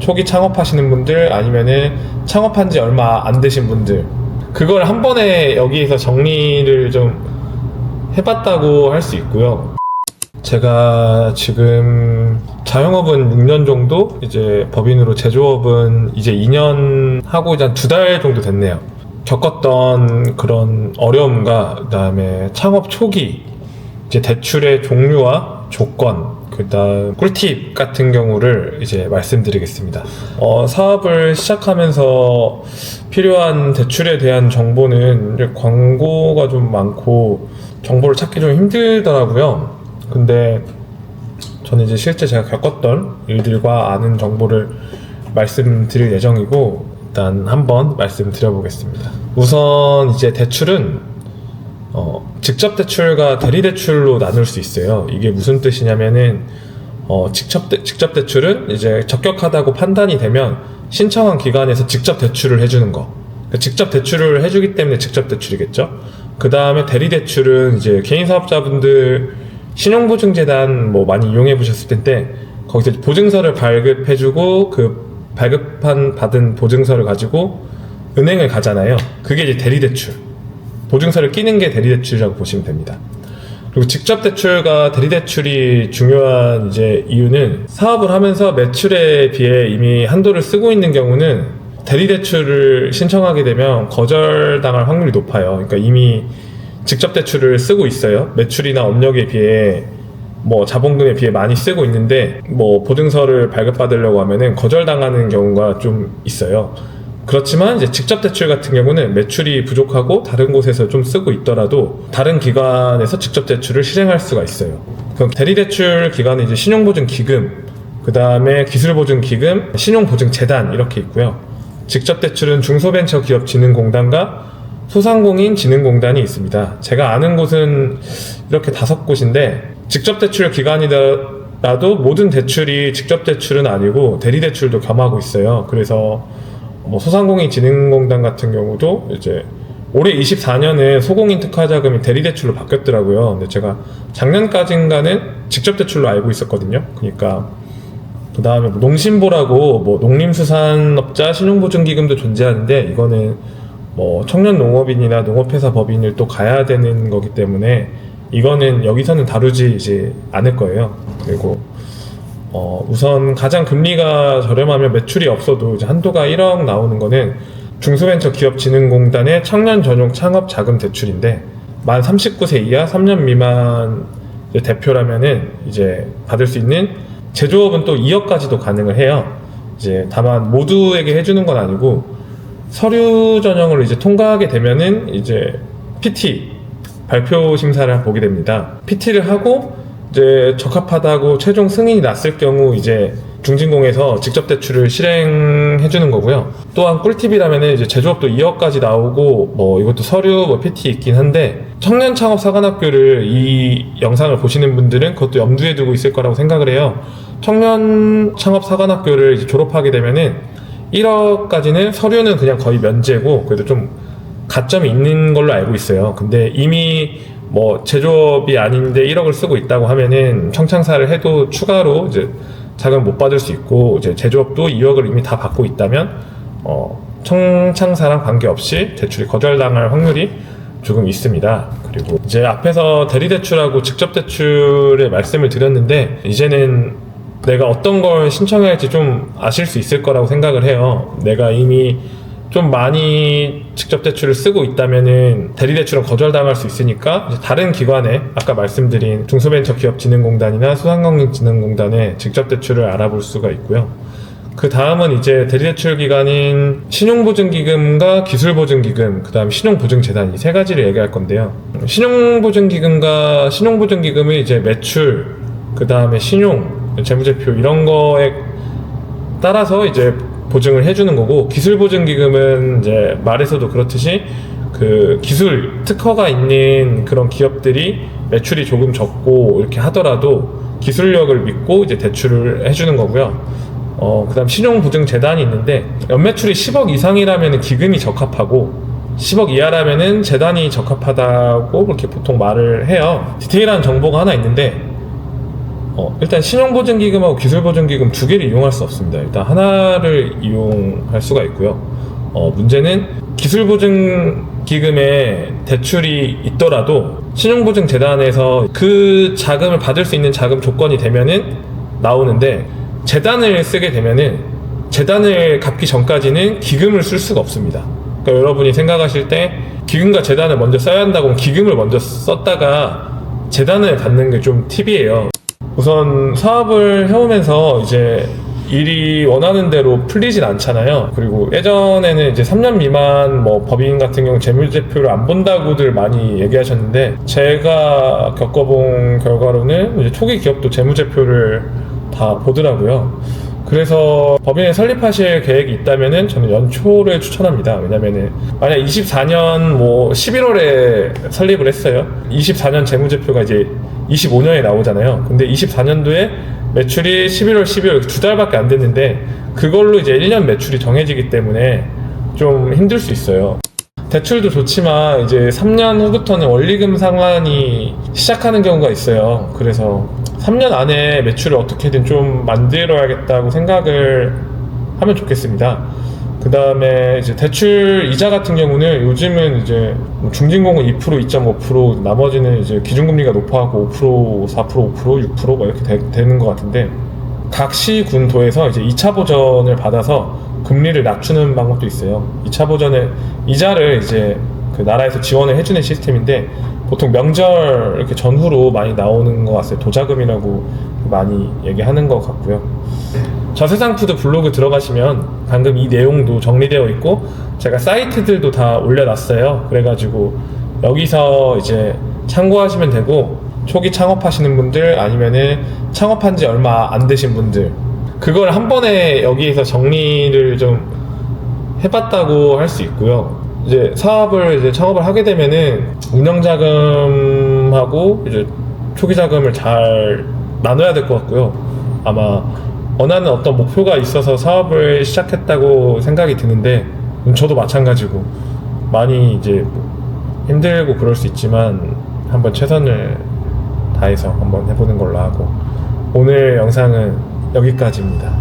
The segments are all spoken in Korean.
초기 창업하시는 분들 아니면은 창업한 지 얼마 안 되신 분들, 그걸 한 번에 여기에서 정리를 좀 해봤다고 할 수 있고요. 제가 지금 자영업은 6년 정도, 이제 법인으로 제조업은 이제 2년 하고 이제 한 2달 정도 됐네요. 겪었던 그런 어려움과 그다음에 창업 초기 이제 대출의 종류와 조건, 그다음 꿀팁 같은 경우를 이제 말씀드리겠습니다. 사업을 시작하면서 필요한 대출에 대한 정보는 이제 광고가 좀 많고 정보를 찾기 좀 힘들더라고요. 근데 저는 이제 실제 제가 겪었던 일들과 아는 정보를 말씀드릴 예정이고, 일단 한번 말씀드려보겠습니다. 우선 이제 대출은 직접 대출과 대리 대출로 나눌 수 있어요. 이게 무슨 뜻이냐면은 직접 대출은 이제 적격하다고 판단이 되면 신청한 기관에서 직접 대출을 해주는 거. 그러니까 직접 대출을 해주기 때문에 직접 대출이겠죠. 그 다음에 대리 대출은 이제 개인 사업자분들 신용보증재단 뭐 많이 이용해 보셨을 텐데, 거기서 보증서를 발급해주고 그 발급한 받은 보증서를 가지고 은행을 가잖아요. 그게 이제 대리대출, 보증서를 끼는 게 대리대출이라고 보시면 됩니다. 그리고 직접 대출과 대리대출이 중요한 이제 이유는, 사업을 하면서 매출에 비해 이미 한도를 쓰고 있는 경우는 대리대출을 신청하게 되면 거절당할 확률이 높아요. 그러니까 이미 직접 대출을 쓰고 있어요. 매출이나 업력에 비해 뭐 자본금에 비해 많이 쓰고 있는데 뭐 보증서를 발급받으려고 하면은 거절당하는 경우가 좀 있어요. 그렇지만 이제 직접 대출 같은 경우는 매출이 부족하고 다른 곳에서 좀 쓰고 있더라도 다른 기관에서 직접 대출을 실행할 수가 있어요. 그럼 대리 대출 기관은 이제 신용보증기금, 그 다음에 기술보증기금, 신용보증재단 이렇게 있고요. 직접 대출은 중소벤처기업진흥공단과 소상공인진흥공단이 있습니다. 제가 아는 곳은 이렇게 5곳인데, 직접 대출 기관이라도 모든 대출이 직접 대출은 아니고 대리 대출도 겸하고 있어요. 그래서 뭐 소상공인진흥공단 같은 경우도 이제 올해 24년에 소공인 특화자금이 대리 대출로 바뀌었더라고요. 근데 제가 작년까지인가는 직접 대출로 알고 있었거든요. 그러니까 그 다음에 뭐 농심보라고 뭐 농림수산업자 신용보증기금도 존재하는데, 이거는 뭐 청년 농업인이나 농업회사 법인을 또 가야 되는 거기 때문에 이거는 여기서는 다루지 않을 거예요. 그리고 우선 가장 금리가 저렴하면 매출이 없어도 이제 한도가 1억 나오는 거는 중소벤처기업진흥공단의 청년 전용 창업 자금 대출인데, 만 39세 이하 3년 미만 대표라면은 이제 받을 수 있는, 제조업은 또 2억까지도 가능을 해요. 이제 다만 모두에게 해주는 건 아니고 서류 전형을 이제 통과하게 되면은 이제 PT 발표 심사를 보게 됩니다. PT를 하고 이제 적합하다고 최종 승인이 났을 경우 이제 중진공에서 직접 대출을 실행해 주는 거고요. 또한 꿀팁이라면은 이제 제조업도 2억까지 나오고 뭐 이것도 서류 뭐 PT 있긴 한데, 청년 창업 사관학교를 이 영상을 보시는 분들은 그것도 염두에 두고 있을 거라고 생각을 해요. 청년 창업 사관학교를 이제 졸업하게 되면은 1억까지는 서류는 그냥 거의 면제고, 그래도 좀 가점이 있는 걸로 알고 있어요. 근데 이미 뭐 제조업이 아닌데 1억을 쓰고 있다고 하면은 청창사를 해도 추가로 이제 자금 못 받을 수 있고, 이제 제조업도 2억을 이미 다 받고 있다면 청창사랑 관계없이 대출이 거절당할 확률이 조금 있습니다. 그리고 이제 앞에서 대리대출하고 직접대출의 말씀을 드렸는데, 이제는 내가 어떤 걸 신청해야 할지 좀 아실 수 있을 거라고 생각을 해요. 내가 이미 좀 많이 직접 대출을 쓰고 있다면은 대리 대출은 거절당할 수 있으니까 이제 다른 기관에, 아까 말씀드린 중소벤처기업진흥공단이나 소상공인진흥공단에 직접 대출을 알아볼 수가 있고요. 그 다음은 이제 대리 대출 기관인 신용보증기금과 기술보증기금, 그 다음 신용보증재단, 이 3가지를 얘기할 건데요. 신용보증기금과 신용보증기금은 이제 매출, 그 다음에 신용, 재무제표 이런 거에 따라서 이제 보증을 해주는 거고, 기술보증기금은 이제 말에서도 그렇듯이 그 기술 특허가 있는 그런 기업들이 매출이 조금 적고 이렇게 하더라도 기술력을 믿고 이제 대출을 해주는 거고요. 그 다음 신용보증재단이 있는데, 연매출이 10억 이상이라면 기금이 적합하고 10억 이하라면 재단이 적합하다고 그렇게 보통 말을 해요. 디테일한 정보가 하나 있는데, 일단 신용보증기금하고 기술보증기금 두 개를 이용할 수 없습니다. 일단 하나를 이용할 수가 있고요. 문제는 기술보증기금에 대출이 있더라도 신용보증재단에서 그 자금을 받을 수 있는 자금 조건이 되면은 나오는데, 재단을 쓰게 되면은 재단을 갚기 전까지는 기금을 쓸 수가 없습니다. 그러니까 여러분이 생각하실 때 기금과 재단을 먼저 써야 한다고 하면 기금을 먼저 썼다가 재단을 받는 게 좀 팁이에요. 우선 사업을 해오면서 이제 일이 원하는 대로 풀리진 않잖아요. 그리고 예전에는 이제 3년 미만 법인 같은 경우 재무제표를 안 본다고들 많이 얘기하셨는데, 제가 겪어본 결과로는 이제 초기 기업도 재무제표를 다 보더라고요. 그래서 법인을 설립하실 계획이 있다면은 저는 연초를 추천합니다. 왜냐면은 만약 24년 11월에 설립을 했어요. 24년 재무제표가 이제 25년에 나오잖아요. 근데 24년도에 매출이 11월, 12월 두 달밖에 안 됐는데 그걸로 이제 1년 매출이 정해지기 때문에 좀 힘들 수 있어요. 대출도 좋지만 이제 3년 후부터는 원리금 상환이 시작하는 경우가 있어요. 그래서 3년 안에 매출을 어떻게든 좀 만들어야겠다고 생각을 하면 좋겠습니다. 그 다음에 이제 대출 이자 같은 경우는 요즘은 이제 중진공은 2%, 2.5%, 나머지는 이제 기준금리가 높아하고 5%, 4%, 5%, 6% 막 이렇게 되는 것 같은데, 각 시, 군, 도에서 이제 2차 보전을 받아서 금리를 낮추는 방법도 있어요. 2차 보전은 이자를 이제 그 나라에서 지원을 해주는 시스템인데, 보통 명절 이렇게 전후로 많이 나오는 것 같아요. 도자금이라고 많이 얘기하는 것 같고요. 저세상푸드 블로그 들어가시면 방금 이 내용도 정리되어 있고 제가 사이트들도 다 올려놨어요. 그래가지고 여기서 이제 참고하시면 되고, 초기 창업하시는 분들 아니면은 창업한 지 얼마 안 되신 분들, 그걸 한 번에 여기에서 정리를 좀 해봤다고 할 수 있고요. 이제 사업을 이제 창업을 하게 되면은 운영자금하고 이제 초기자금을 잘 나눠야 될 것 같고요. 아마 원하는 어떤 목표가 있어서 사업을 시작했다고 생각이 드는데, 저도 마찬가지고 많이 이제 힘들고 그럴 수 있지만 한번 최선을 다해서 한번 해보는 걸로 하고, 오늘 영상은 여기까지입니다.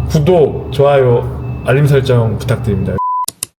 구독, 좋아요, 알림 설정 부탁드립니다.